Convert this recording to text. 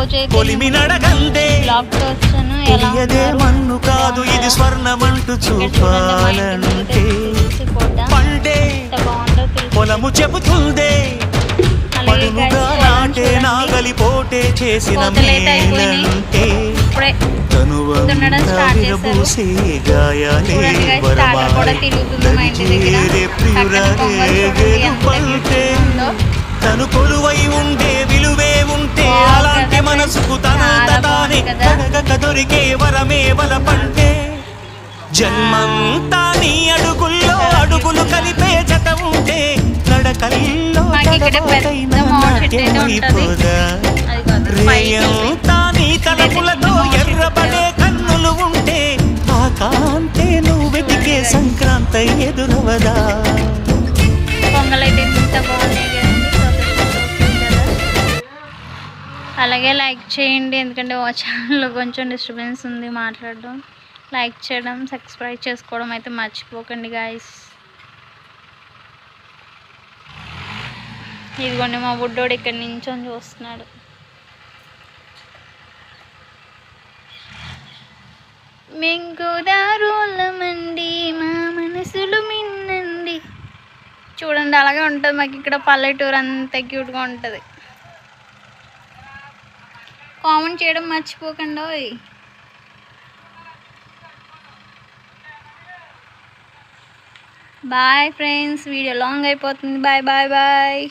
రోజు అయితే బ్లాగ్తో వచ్చాను. తెలియదే మన్ను కాదు ఇది స్వర్ణమంటూ చూపాలంటే పండే పొలము చెబుతుందే పలుముగా నాటే నాగలి పోటే చేసిన మేలంటే తనువంతా విరబూసే గాయాలే వరమాలే నదిచేరే ప్రియురాలే గెలుపంటే తను కొలువై ఉండే విలువే ఉంటే అలాంటి మనసుకు తనంత తానే కడగక దొరికే వరమే వలపంటే జన్మంతా నీ అడుగుల్లో అడుగులు కలిపే జత ఉంటే నడకల్లో నాట్యమైపోదా రేయంతా నీ తలపులతో ఎర్రబడే కన్నులు ఉంటే ఆ కాంతే నువ్వు వెతికే సంక్రాంతి ఎదురవదా. పొంగలైతే ఇంత బాగున్నాయి కదా. అలాగే లైక్ చేయండి, ఎందుకంటే ఛానల్లో కొంచెం డిస్టర్బెన్స్ ఉంది మాట్లాడడం. లైక్ చేయడం, సబ్స్క్రైబ్ చేసుకోవడం అయితే మర్చిపోకండి గాయస్. ఇదిగోండి మా బుడ్డోడు ఇక్కడ నించొని చూస్తున్నాడు. మెంగుదారులమండి మా మనసులు మిన్నండి. చూడండి అలాగే ఉంటుంది మాకు ఇక్కడ పల్లెటూరు, అంత క్యూట్గా ఉంటుంది. కామెంట్ చేయడం మర్చిపోకండి. బాయ్ ఫ్రెండ్స్, వీడియో లాంగ్ అయిపోతుంది. Bye bye bye.